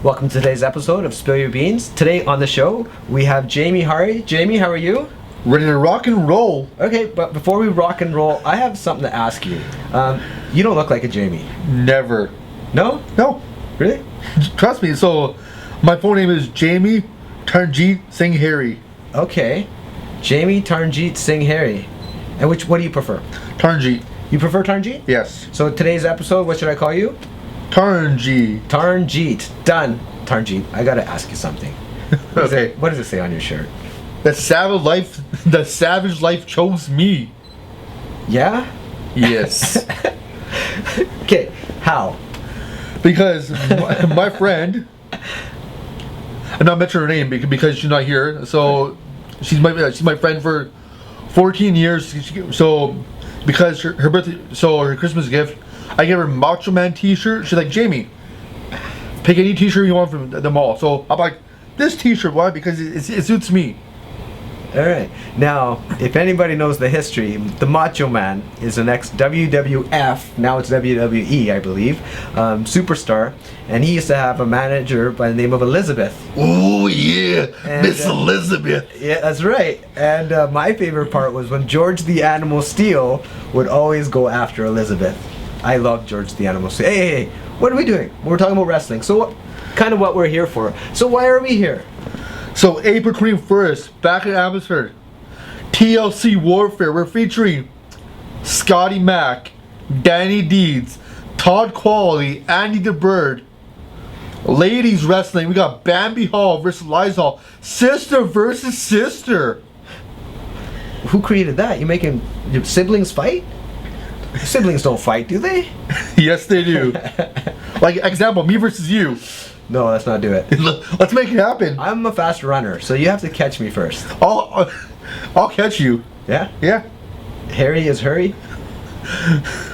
Welcome to today's episode of Spill Your Beans. Today on the show, we have Jamie Hari. Jamie, how are you? Ready to rock and roll. Okay, but before we rock and roll, I have something to ask you. You don't look like a Jamie. Never. No? No. Really? Trust me. So, my full name is Jamie Tarnjeet Singh Hari. Okay. Jamie Tarnjeet Singh Hari. And what do you prefer? Tarnjeet. You prefer Tarnjeet? Yes. So today's episode, what should I call you? Tarnjeet. Tarnjeet. Done. Tarnjeet, I gotta ask you something. Okay. What does it say on your shirt? The savage life chose me. Yeah? Yes. Okay, how? Because my friend, I'm not mentioning her name because she's not here. So she's my friend for 14 years. So because her birthday, so her Christmas gift, I gave her a Macho Man T-shirt. She's like, Jamie, pick any T-shirt you want from the mall. So I'm like, this T-shirt, why? Because it suits me. All right. Now, if anybody knows the history, the Macho Man is an ex-WWF, now it's WWE, I believe, superstar, and he used to have a manager by the name of Elizabeth. Oh yeah, Miss Elizabeth. Yeah, that's right. And my favorite part was when George the Animal Steel would always go after Elizabeth. I love George the Animal Steel. Hey, what are we doing? We're talking about wrestling. So what we're here for. So why are we here? So April 21st, back in Abbotsford, TLC Warfare. We're featuring Scotty Mack, Danny Deeds, Todd Qualley, Andy the Bird. Ladies wrestling, we got Bambi Hall versus Liza Hall. Sister versus sister. Who created that? You making your siblings fight? Siblings don't fight, do they? Yes, they do. Like, example, me versus you. No, let's not do it. Let's make it happen. I'm a fast runner, so you have to catch me first. I'll catch you. Yeah? Yeah. Harry is hurry?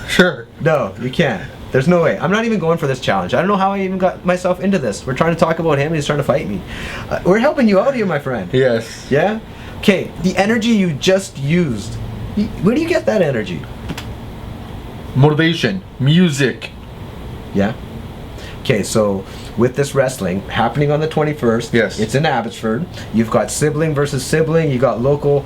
Sure. No, you can't. There's no way. I'm not even going for this challenge. I don't know how I even got myself into this. We're trying to talk about him and he's trying to fight me. We're helping you out here, my friend. Yes. Yeah? Okay, the energy you just used. Where do you get that energy? Motivation. Music. Yeah? Okay, so with this wrestling happening on the 21st, yes, it's in Abbotsford. You've got sibling versus sibling. You got local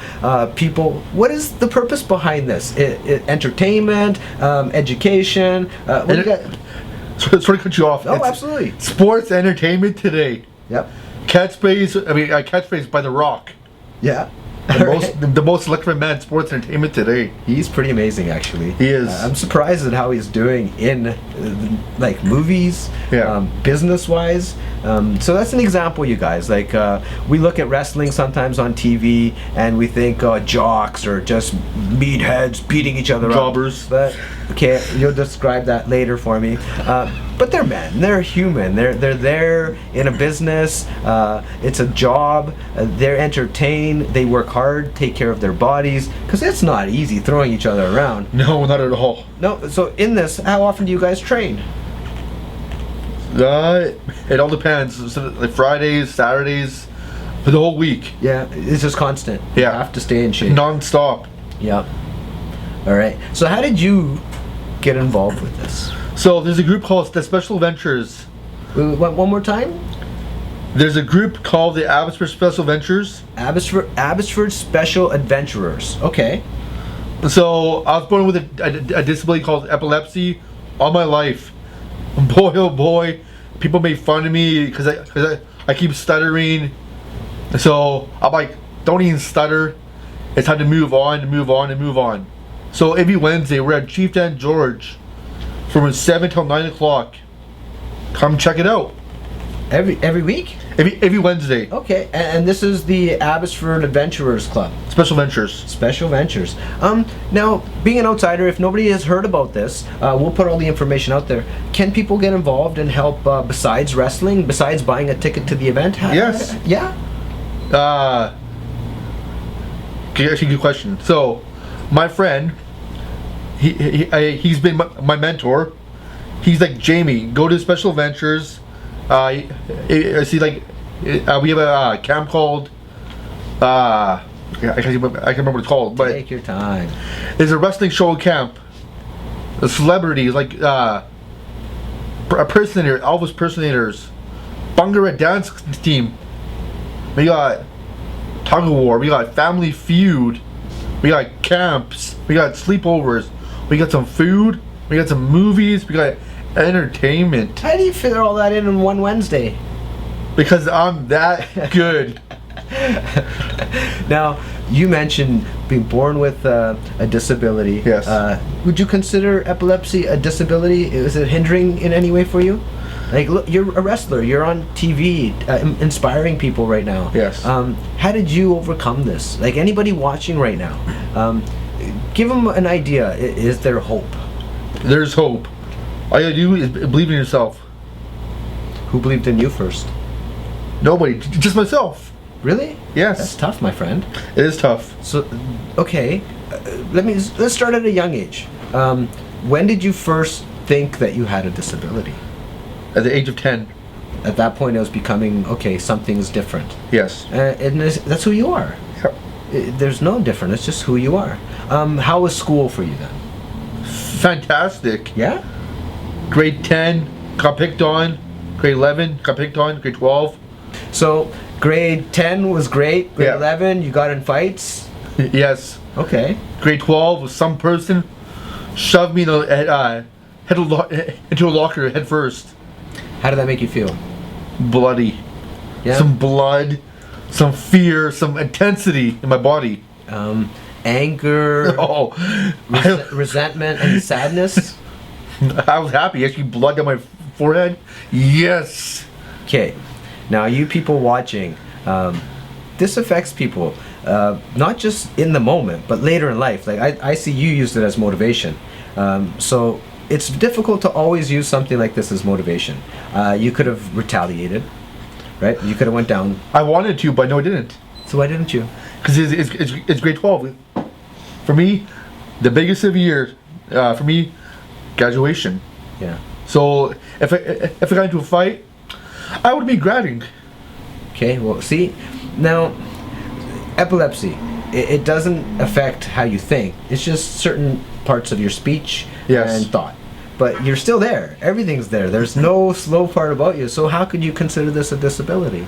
people. What is the purpose behind this? Entertainment, education. What do you got? Sorry to cut you off. Oh, absolutely. Sports entertainment today. Yep. Catchphrase by The Rock. Yeah. The most electric man in sports entertainment today. He's pretty amazing, actually. He is. I'm surprised at how he's doing in like movies, business-wise. So that's an example, you guys. Like we look at wrestling sometimes on TV, and we think jocks or just meatheads beating each other Jobbers. up. But okay, you'll describe that later for me. But they're men. They're human. They're there in a business. It's a job. They're entertained. They work hard, take care of their bodies, because it's not easy throwing each other around. No, not at all. No. So in this, how often do you guys train? It all depends. So, like Fridays, Saturdays, for the whole week. Yeah, it's just constant. Yeah. You have to stay in shape. Non-stop. Yeah. All right. So how did you get involved with this? So there's a group called the Special Ventures. One more time? There's a group called the Abbotsford Special Ventures. Abbotsford Special Adventurers. Okay. So I was born with a disability called epilepsy all my life. Boy, oh boy, people made fun of me because I keep stuttering. So I'm like, don't even stutter. It's time to move on, and move on, and move on. So every Wednesday we're at Chieftain George from 7 till 9 o'clock. Come check it out. Every week? Every Wednesday. Okay, and this is the Abbotsford Adventurers Club. Special Ventures. Special Ventures. Now, being an outsider, if nobody has heard about this, we'll put all the information out there. Can people get involved and help besides wrestling, besides buying a ticket to the event? Yes. Yeah? Actually, good question. So, my friend, he's been my mentor. He's like, Jamie, go to Special Ventures. I see, like, we have a camp called I can't remember what it's called, but take your time. There's a wrestling show camp. The celebrities like impersonator, Elvis impersonators, Bungarette dance team. We got tug of war. We got family feud. We got camps. We got sleepovers. We got some food. We got some movies. We got entertainment. How do you fit all that in one Wednesday? Because I'm that good. Now, you mentioned being born with a disability. Yes. Would you consider epilepsy a disability? Is it hindering in any way for you? Like, look, you're a wrestler. You're on TV, inspiring people right now. Yes. How did you overcome this? Like, anybody watching right now, give them an idea. Is there hope? There's hope. All you gotta do is believe in yourself. Who believed in you first? Nobody. Just myself. Really? Yes. That's tough, my friend. It is tough. So, okay, let's start at a young age. When did you first think that you had a disability? At the age of 10. At that point, it was becoming, okay, something's different. Yes. And that's who you are. Yep. There's no different. It's just who you are. How was school for you then? Fantastic. Yeah. Grade 10 got picked on. Grade 11 got picked on. Grade 12. So grade 10 was great. Grade Yeah. 11, you got in fights. Yes. Okay. Grade 12 was some person shoved me into a locker head first. How did that make you feel? Bloody. Yeah. Some blood, some fear, some intensity in my body. Anger, Oh, resentment, and sadness. I was happy. Actually, blood on my forehead. Yes. Okay, now you people watching, this affects people, not just in the moment, but later in life. Like I see you used it as motivation. So it's difficult to always use something like this as motivation. You could have retaliated, right? You could have went down. I wanted to, but no, I didn't. So why didn't you? Because it's grade 12. For me, the biggest of the year, for me, graduation. Yeah. So if I got into a fight, I would be gratting. Okay, well, see, now, epilepsy, it doesn't affect how you think. It's just certain parts of your speech Yes. and thought. But you're still there. Everything's there. There's no slow part about you. So how could you consider this a disability?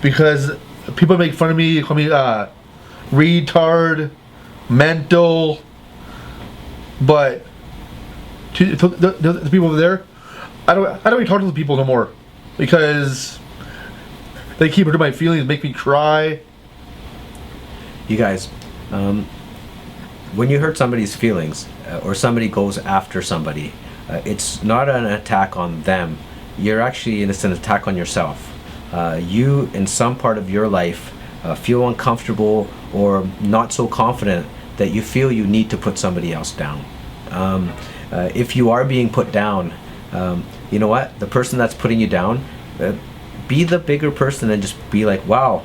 Because people make fun of me, call me retard, mental, but to the people over there, I don't even talk to the people no more because they keep hurting my feelings, make me cry. You guys, when you hurt somebody's feelings or somebody goes after somebody, it's not an attack on them. You're actually, it's an attack on yourself. You, in some part of your life, feel uncomfortable or not so confident that you feel you need to put somebody else down. If you are being put down, you know what? The person that's putting you down, be the bigger person and just be like, wow,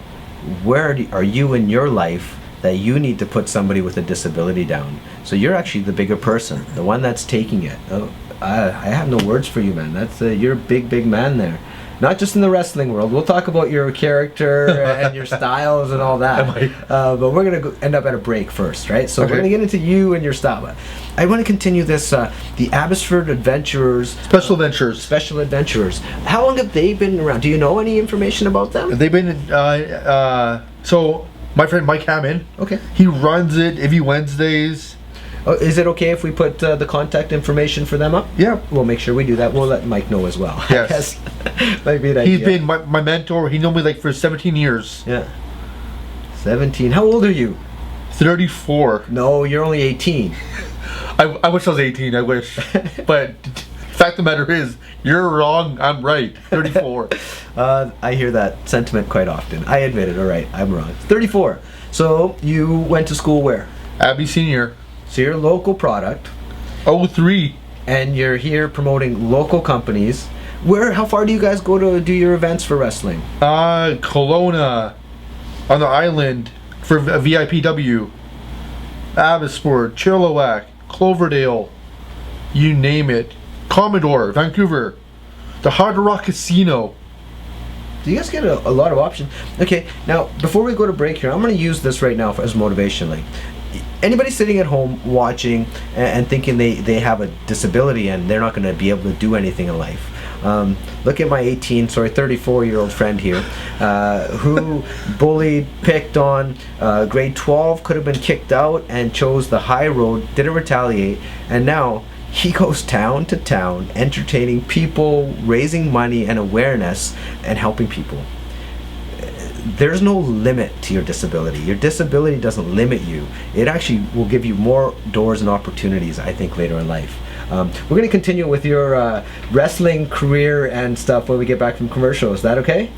where are you in your life that you need to put somebody with a disability down? So you're actually the bigger person, the one that's taking it. I have no words for you, man. That's you're a big man there. Not just in the wrestling world. We'll talk about your character and your styles and all that. But we're going to end up at a break first, right? So Okay. we're going to get into you and your style. I want to continue this, the Abbotsford Adventurers. Special Adventures. Special Adventurers. How long have they been around? Do you know any information about them? They've been so my friend Mike Hammond. Okay. He runs it every Wednesdays. Oh, is it okay if we put the contact information for them up? Yeah. We'll make sure we do that. We'll let Mike know as well. Yes. I guess. Might be an idea. He's been my mentor. He known me like for 17 years. Yeah. 17. How old are you? 34. No, you're only 18. I wish I was 18. I wish. But fact of the matter is, you're wrong. I'm right. 34. I hear that sentiment quite often. I admit it. All right, I'm wrong. 34. So you went to school where? Abbey Senior. So you're a local product, 03. and you're here promoting local companies. Where? How far do you guys go to do your events for wrestling? Kelowna, on the island for a VIPW. Abbotsford, Chilliwack, Cloverdale, you name it. Commodore, Vancouver, the Hard Rock Casino. Do you guys get a lot of options? Okay, now before we go to break here, I'm going to use this right now as motivation. Like, anybody sitting at home watching and thinking they have a disability and they're not going to be able to do anything in life, Look at my 34-year-old friend here, who bullied, picked on, grade 12, could have been kicked out and chose the high road, didn't retaliate, and now he goes town to town, entertaining people, raising money and awareness, and helping people. There's no limit to your disability. Your disability doesn't limit you. It actually will give you more doors and opportunities, I think, later in life. We're going to continue with your wrestling career and stuff when we get back from commercial. Is that okay?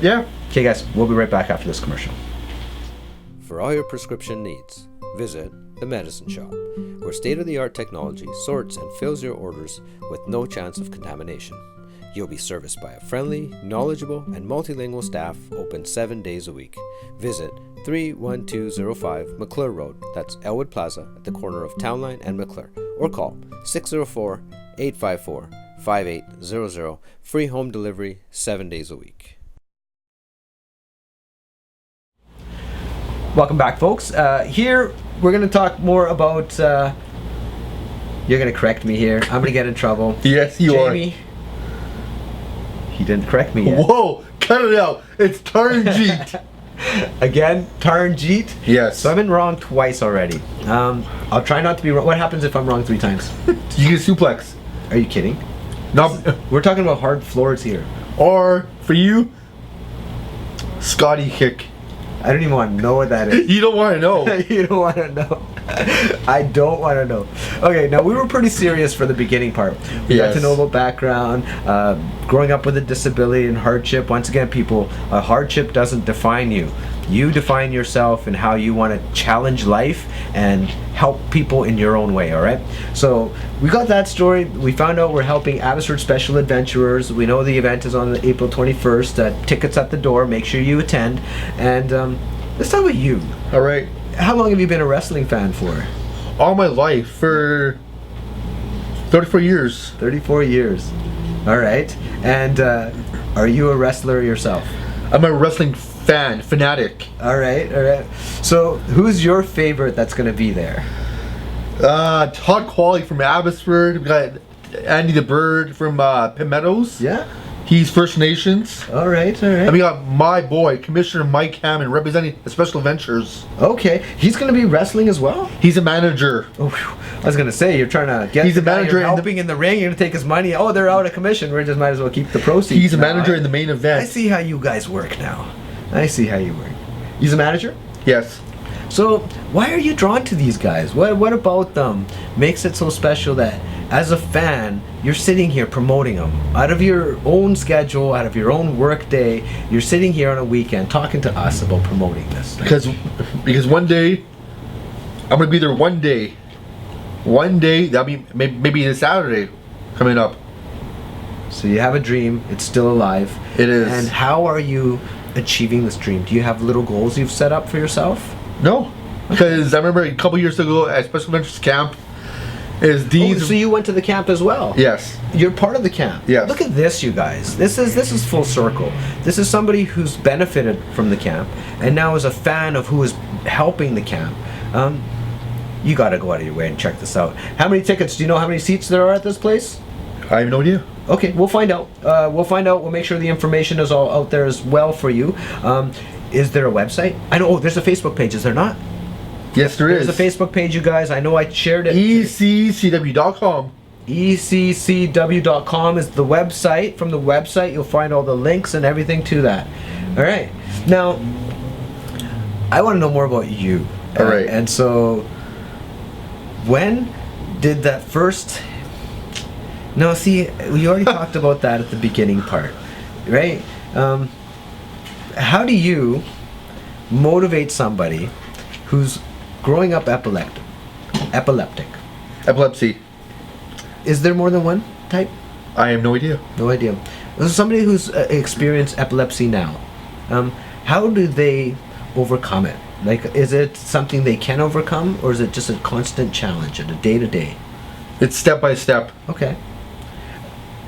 Yeah. Okay, guys, we'll be right back after this commercial. For all your prescription needs, visit The Medicine Shop, where state-of-the-art technology sorts and fills your orders with no chance of contamination. You'll be serviced by a friendly, knowledgeable, and multilingual staff open 7 days a week. Visit 31205 McClure Road, that's Elwood Plaza at the corner of Town Line and McClure, or call 604-854-5800. Free home delivery 7 days a week. Welcome back, folks. Here we're going to talk more about. You're going to correct me here. I'm going to get in trouble. Yes, you Jamie, he didn't correct me yet. Whoa, cut it out. It's Taranjeet. Again, Taranjeet? Yes. So I've been wrong twice already. I'll try not to be wrong. What happens if I'm wrong 3 times? You get suplex. Are you kidding? No. We're talking about hard floors here. Or, for you, Scotty kick. I don't even want to know what that is. You don't want to know. You don't want to know. I don't want to know. Okay, now we were pretty serious for the beginning part. We got to know about background, growing up with a disability and hardship. Once again, people, a hardship doesn't define you. You define yourself and how you want to challenge life and help people in your own way, all right? So we got that story. We found out we're helping Abbotsford Special Adventurers. We know the event is on April 21st. Tickets at the door. Make sure you attend. And let's talk about you. All right. How long have you been a wrestling fan for? All my life, for 34 years. 34 years. All right. And are you a wrestler yourself? I'm a wrestling fanatic. All right, all right. So who's your favorite that's going to be there? Todd Qualley from Abbotsford. We got Andy the Bird from Pitt Meadows. Yeah. He's First Nations. All right, all right. And we got my boy, Commissioner Mike Hammond, representing the Special Adventures. Okay. He's going to be wrestling as well? He's a manager. Oh, I was going to say, you're trying to get He's the a guy manager you're helping in the ring. You're going to take his money. Oh, they're out of commission. We just might as well keep the proceeds. He's a manager in the main event. I see how you guys work now. I see how you work. He's a manager? Yes. So why are you drawn to these guys? What about them makes it so special that as a fan you're sitting here promoting them out of your own schedule, out of your own work day? You're sitting here on a weekend talking to us about promoting this. Because one day I'm gonna be there. One day that'll be maybe this Saturday coming up. So you have a dream. It's still alive. It is. And how are you achieving this dream? Do you have little goals you've set up for yourself? No, because I remember a couple years ago at Special Adventures Camp, so you went to the camp as well? Yes. You're part of the camp. Yes. Look at this, you guys. This is full circle. This is somebody who's benefited from the camp and now is a fan of who is helping the camp. You got to go out of your way and check this out. How many tickets? Do you know how many seats there are at this place? I have no idea. Okay, we'll find out. We'll make sure the information is all out there as well for you. Is there a website? I know. Oh, there's a Facebook page. Is there not? Yes, there is. There's a Facebook page, you guys. I know I shared it. ECCW.com. ECCW.com is the website. From the website, you'll find all the links and everything to that. All right. Now, I want to know more about you. All right. And so, when did that first... No, see, we already talked about that at the beginning part, right? How do you motivate somebody who's growing up epileptic? Epilepsy. Is there more than one type? I have no idea. No idea. So somebody who's experienced epilepsy now, how do they overcome it? Like, is it something they can overcome, or is it just a constant challenge and a day-to-day? It's step by step. Okay.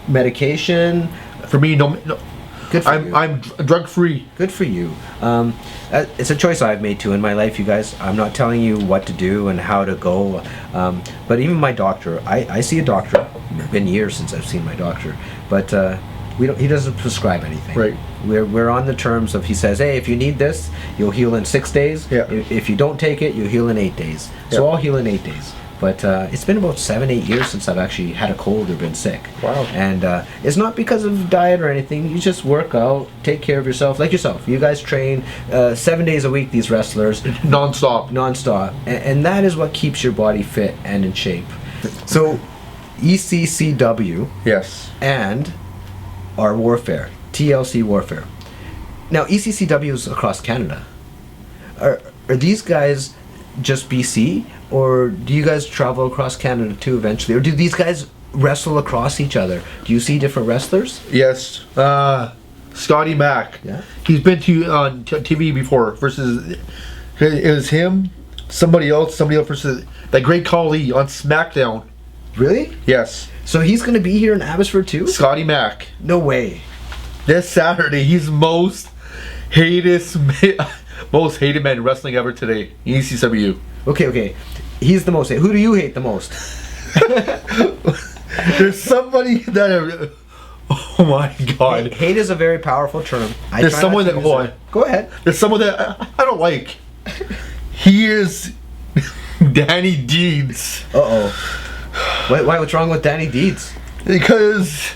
Medication? For me, no. Good for you. I'm drug free. Good for you. It's a choice I've made too in my life, you guys. I'm not telling you what to do and how to go. But even my doctor, I see a doctor. It's been years since I've seen my doctor. but we don't. He doesn't prescribe anything. Right. We're on the terms of, he says, hey, if you need this, you'll heal in 6 days. Yeah. If you don't take it, you'll heal in 8 days. So Yeah. I'll heal in 8 days. But it's been about 7-8 years since I've actually had a cold or been sick. Wow. And it's not because of diet or anything. You just work out, take care of yourself, like yourself. You guys train 7 days a week, these wrestlers. Non-stop. And that is what keeps your body fit and in shape. So ECCW Yes. and our warfare, TLC warfare. Now ECCW is across Canada. Are these guys just BC, or do you guys travel across Canada too eventually, or do these guys wrestle across each other? Do you see different wrestlers? Yes. Scotty Mack. Yeah. He's been on TV before. Versus, it was him, somebody else versus that Great Khali on SmackDown. Really? Yes. So he's going to be here in Abbotsford too? Scotty Mack. No way. This Saturday, he's most hated man in wrestling ever today. ECW. Okay. He's the most. Who do you hate the most? There's somebody that. Oh my God. Hate is a very powerful term. There's someone that. Hold on. Go ahead. There's someone that I don't like. He is Danny Deeds. Why? What's wrong with Danny Deeds? Because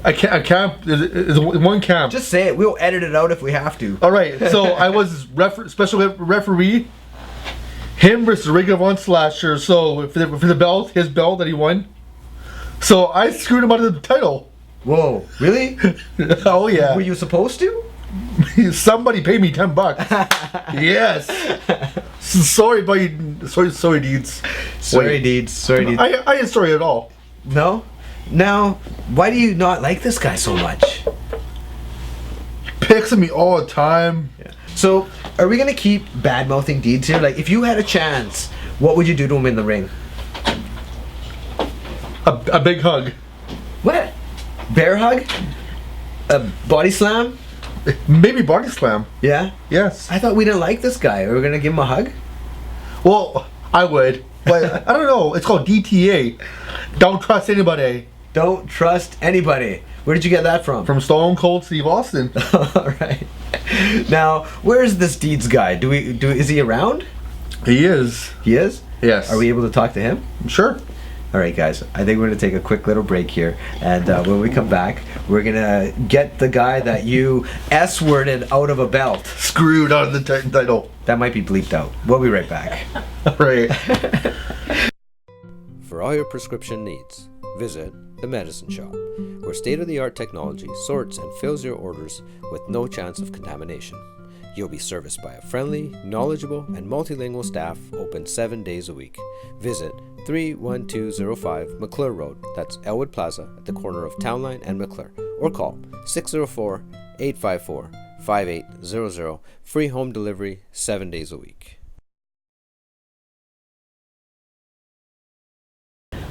I can't. There's one camp. Just say it. We'll edit it out if we have to. All right. So I was special referee. Him versus Ring of Honor Slasher. So for the belt, his belt that he won. So I screwed him out of the title. Whoa! Really? Oh yeah. Were you supposed to? Somebody paid me $10. Yes. Sorry, buddy. Sorry, Deeds. Sorry, Deeds. I ain't sorry at all. No. Now, why do you not like this guy so much? Picks at me all the time. Yeah. So, are we gonna keep bad mouthing Deeds here? Like, if you had a chance, what would you do to him in the ring? A big hug. What? Bear hug? A body slam? Maybe body slam. Yeah. Yes. I thought we didn't like this guy. Are we gonna give him a hug? Well, I would, but I don't know. It's called DTA. Don't trust anybody. Don't trust anybody. Where did you get that from? From Stone Cold Steve Austin. All right. Now, where's this Deeds guy? Is he around? He is. He is? Yes. Are we able to talk to him? Sure. All right, guys. I think we're going to take a quick little break here. And when we come back, we're going to get the guy that you S-worded out of a belt. Screwed out of the title. That might be bleeped out. We'll be right back. Right. For all your prescription needs, visit The Medicine Shop, where state-of-the-art technology sorts and fills your orders with no chance of contamination. You'll be serviced by a friendly, knowledgeable, and multilingual staff open 7 days a week. Visit 31205 McClure Road, that's Elwood Plaza at the corner of Townline and McClure, or call 604-854-5800, free home delivery 7 days a week.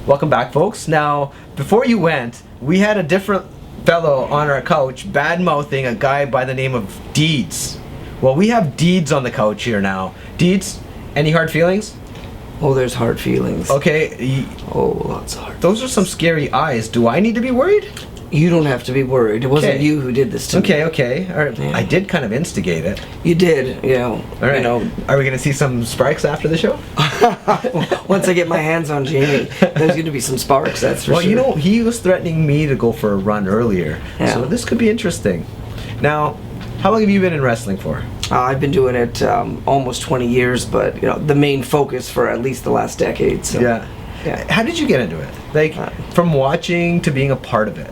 Welcome back, folks. Now, before you went, we had a different fellow on our couch bad-mouthing a guy by the name of Deeds. Well, we have Deeds on the couch here now. Deeds, any hard feelings? Oh, there's hard feelings. Okay. Oh, lots of hard. Those are some scary eyes. Do I need to be worried? You don't have to be worried. It wasn't Okay. you who did this to me. Okay. All right. Yeah. I did kind of instigate it. You did, you know. All right. You know, Are we going to see some sparks after the show? once I get my hands on Jamie, there's going to be some sparks, that's for Well, sure. you know, he was threatening me to go for a run earlier. Yeah. So this could be interesting. Now, how long have you been in wrestling for? I've been doing it almost 20 years, but, you know, the main focus for at least the last decade. So. Yeah. How did you get into it? Like, from watching to being a part of it?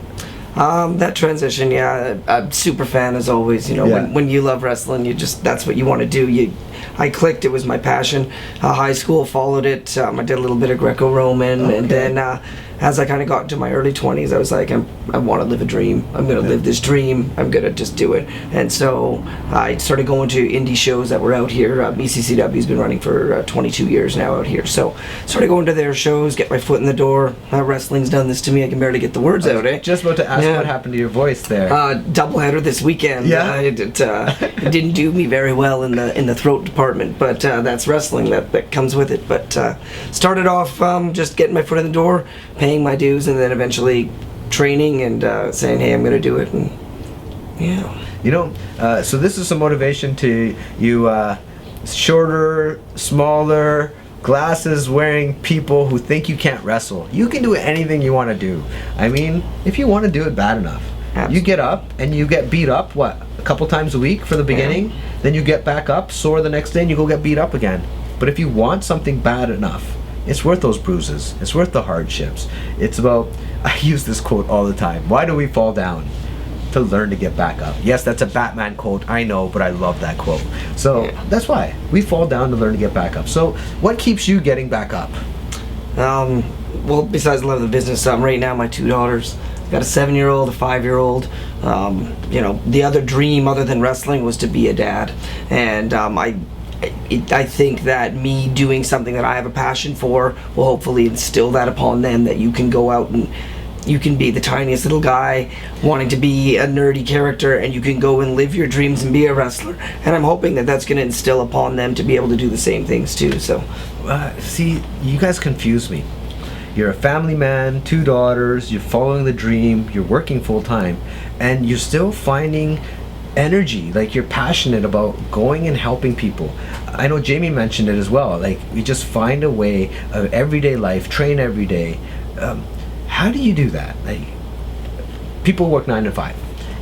That transition, yeah, I'm super fan as always. You know, Yeah. when you love wrestling, that's what you want to do. I clicked. It was my passion. High school followed it. I did a little bit of Greco-Roman, and then as I kind of got into my early 20s, I was like, I want to live a dream. I'm going to live this dream. I'm going to just do it. And so I started going to indie shows that were out here. ECCW's been running for 22 years now out here. So started going to their shows, get my foot in the door. Wrestling's done this to me. I can barely get the words out, eh? Just about to ask what happened to your voice there. Doubleheader this weekend. Yeah. It didn't do me very well in the throat department, but that's wrestling that comes with it. But started off just getting my foot in the door, paying my dues, and then eventually training and saying, hey, I'm going to do it. And yeah. You know, so this is some motivation to you shorter, smaller, glasses wearing people who think you can't wrestle. You can do anything you want to do. I mean, if you want to do it bad enough. Absolutely. You get up and you get beat up, what, a couple times a week for the beginning? Then you get back up, sore the next day, and you go get beat up again. But if you want something bad enough, it's worth those bruises. It's worth the hardships. It's about, I use this quote all the time, why do we fall down? To learn to get back up. Yes, that's a Batman quote, I know, but I love that quote. So that's why we fall down to learn to get back up. So what keeps you getting back up? Well, besides love of the business, right now my 2 daughters. I've got a 7-year-old, a 5-year-old. You know, the other dream other than wrestling was to be a dad, and I think that me doing something that I have a passion for will hopefully instill that upon them, that you can go out and you can be the tiniest little guy wanting to be a nerdy character, and you can go and live your dreams and be a wrestler. And I'm hoping that that's going to instill upon them to be able to do the same things too. So, see, you guys confuse me. You're a family man, 2 daughters, you're following the dream, you're working full time, and you're still finding energy, like you're passionate about going and helping people. I know Jamie mentioned it as well, like you just find a way of everyday life, train every day. How do you do that? Like, people work 9 to 5,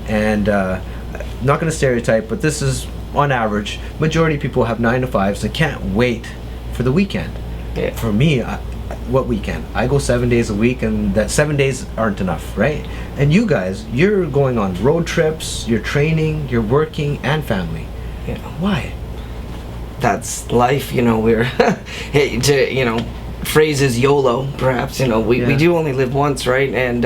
and not going to stereotype, but this is on average. Majority of people have 9 to 5s and can't wait for the weekend. Yeah. For me, what weekend? I go 7 days a week, and that 7 days aren't enough, right? And you guys, you're going on road trips, you're training, you're working, and family. Yeah. Why? That's life, you know. We're you know, phrase is YOLO, perhaps. You know, we do only live once, right? And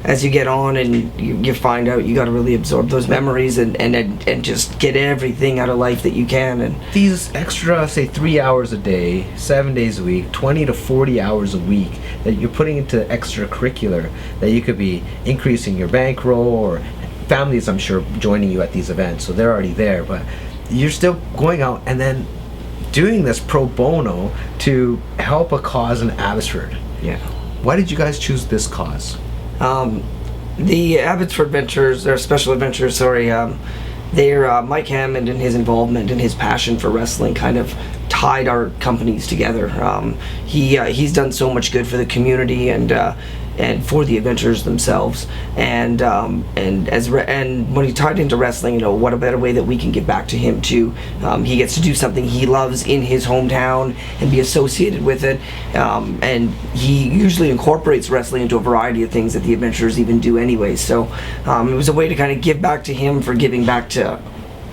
as you get on and you find out, you got to really absorb those memories and just get everything out of life that you can. And these extra, say, 3 hours a day, 7 days a week, 20 to 40 hours a week that you're putting into extracurricular, that you could be increasing your bankroll, or families, I'm sure, joining you at these events, so they're already there, but you're still going out and then doing this pro bono to help a cause in Abbotsford. yeah. Why did you guys choose this cause? The Abbotsford Ventures, or Special Adventures, sorry, they're Mike Hammond and his involvement and his passion for wrestling kind of tied our companies together. He's done so much good for the community and for the adventures themselves, and when he tied into wrestling, you know, what a better way that we can give back to him too. He gets to do something he loves in his hometown and be associated with it, and he usually incorporates wrestling into a variety of things that the adventurers even do anyway. So it was a way to kind of give back to him for giving back to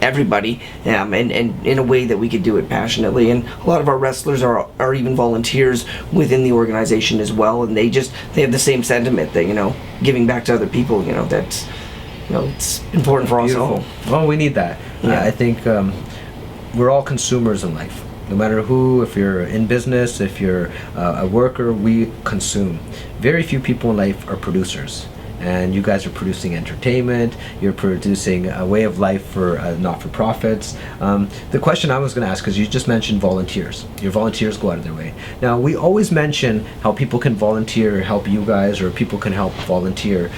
everybody, and in a way that we could do it passionately. And a lot of our wrestlers are even volunteers within the organization as well, and they have the same sentiment that, you know, giving back to other people, you know, that's, you know, it's important for us all. Well, we need that. Yeah. I think we're all consumers in life. No matter who, if you're in business, if you're a worker, we consume. Very few people in life are producers. And you guys are producing entertainment, you're producing a way of life for not-for-profits. The question I was going to ask, because you just mentioned volunteers. Your volunteers go out of their way. Now, we always mention how people can volunteer, help you guys, or people can help volunteer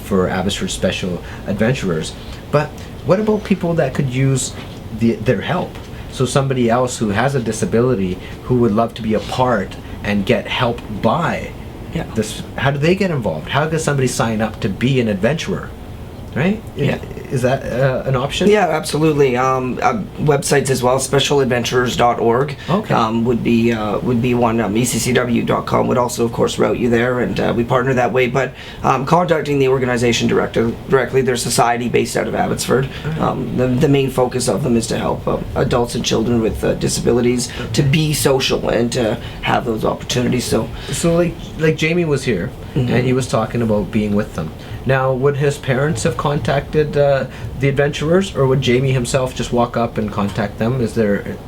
for Abbotsford Special Adventurers. But what about people that could use their help? So somebody else who has a disability who would love to be a part and get help by this, how do they get involved? How does somebody sign up to be an adventurer? Right? Yeah. Is that an option? Yeah, absolutely. Websites as well, specialadventurers.org. Okay. Would be one. ECCW.com would also, of course, route you there, and we partner that way. But contacting the organization directly, they're a society based out of Abbotsford. The main focus of them is to help adults and children with disabilities to be social and to have those opportunities. So like Jamie was here, and he was talking about being with them. Now, would his parents have contacted the adventurers, or would Jamie himself just walk up and contact them?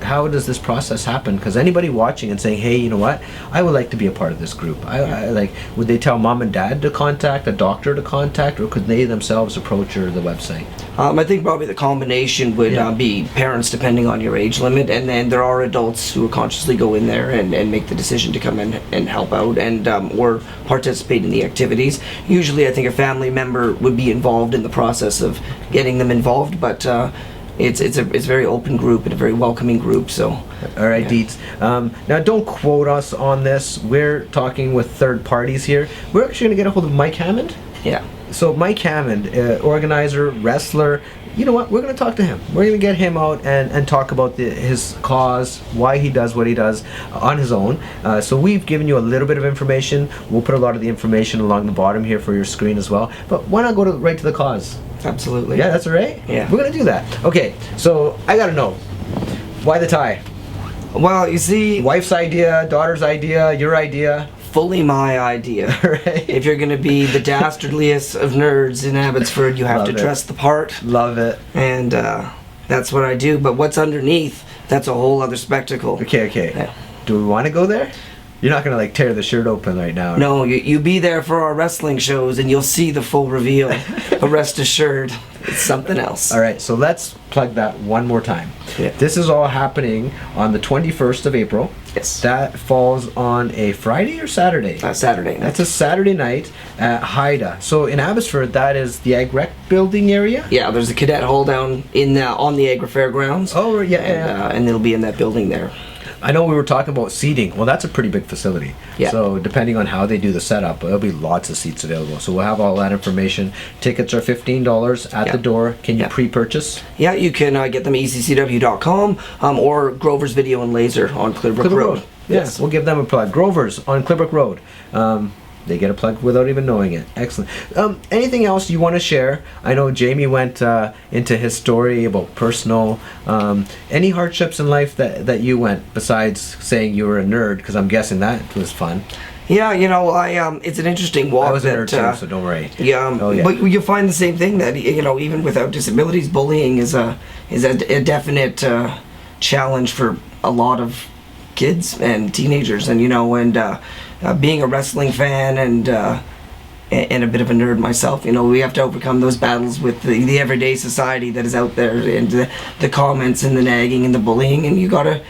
How does this process happen? Because anybody watching and saying, hey, you know what, I would like to be a part of this group. Would they tell mom and dad to contact, a doctor to contact, or could they themselves approach the website? I think probably the combination would be parents, depending on your age limit, and then there are adults who consciously go in there and make the decision to come in and help out and or participate in the activities. Usually I think a family member would be involved in the process of getting them involved, but it's a very open group and a very welcoming group. So all right, Deets. Now don't quote us on this. We're talking with third parties here. We're actually going to get a hold of Mike Hammond. Yeah. So Mike Hammond, organizer, wrestler, you know what, we're going to talk to him. We're going to get him out and talk about his cause, why he does what he does on his own. So we've given you a little bit of information. We'll put a lot of the information along the bottom here for your screen as well. But why not go right to the cause? Absolutely. Yeah, that's all right? Yeah. We're going to do that. Okay, so I got to know, why the tie? Well, you see, Wife's idea, daughter's idea, your idea? fully my idea. Right. If you're going to be the dastardliest of nerds in Abbotsford, you have Love to it. dress the part. Love it. And that's what I do. But what's underneath, that's a whole other spectacle. Okay. Yeah. Do we want to go there? You're not going to tear the shirt open right now. No, you be there for our wrestling shows and you'll see the full reveal. But rest assured, it's something else. All right, so let's plug that one more time. Yeah. This is all happening on the 21st of April. Yes. That falls on a Friday or Saturday? Saturday night. That's a Saturday night at Haida. So in Abbotsford, that is the Ag Rec building area? Yeah, there's a cadet hall down on the Agra Fairgrounds. Oh, yeah. And it'll be in that building there. I know we were talking about seating. Well, that's a pretty big facility. Yeah. So depending on how they do the setup, there'll be lots of seats available. So we'll have all that information. Tickets are $15 at the door. Can you pre-purchase? Yeah, you can get them at eccw.com or Grover's Video and Laser on Clearbrook Road. Yes, we'll give them a plug. Grover's on Clearbrook Road. They get a plug without even knowing it. Excellent. Anything else you want to share? I know Jamie went into his story about personal. Any hardships in life that you went besides saying you were a nerd? Because I'm guessing that was fun. Yeah, it's an interesting walk. I was a nerd too, so don't worry. Yeah, but you'll find the same thing that even without disabilities, bullying is a definite challenge for a lot of kids and teenagers, and being a wrestling fan and a bit of a nerd myself, we have to overcome those battles with the everyday society that is out there, and the comments and the nagging and the bullying, and you gotta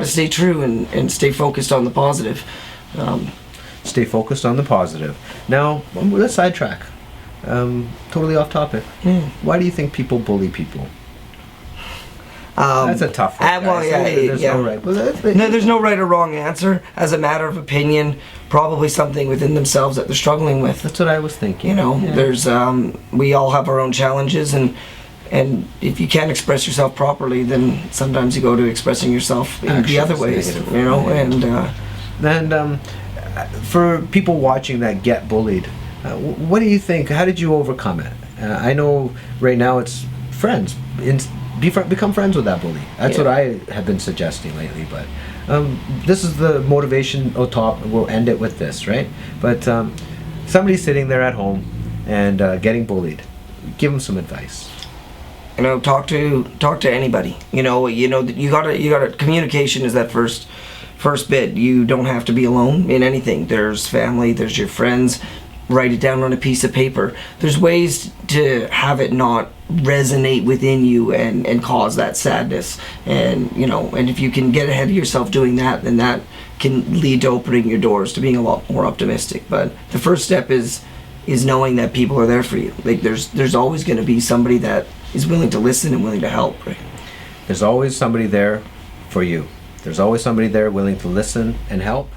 stay true and stay focused on the positive. Stay focused on the positive. Now, let's sidetrack. Totally off topic. Why do you think people bully people? That's a tough one. Well, there's no right. No, there's no right or wrong answer. As a matter of opinion, probably something within themselves that they're struggling with. That's what I was thinking. There's we all have our own challenges, and if you can't express yourself properly, then sometimes you go to expressing yourself in the other ways. And for people watching that get bullied, what do you think? How did you overcome it? I know right now it's friends. Become friends with that bully. That's what I have been suggesting lately. But this is the motivation on top. We'll end it with this, right? But somebody's sitting there at home and getting bullied. Give them some advice. Talk to anybody. You gotta. Communication is that first bit. You don't have to be alone in anything. There's family. There's your friends. Write it down on a piece of paper. There's ways to have it not resonate within you and cause that sadness. And if you can get ahead of yourself doing that, then that can lead to opening your doors to being a lot more optimistic. But the first step is knowing that people are there for you. Like there's always going to be somebody that is willing to listen and willing to help. Right? There's always somebody there for you. There's always somebody there willing to listen and help.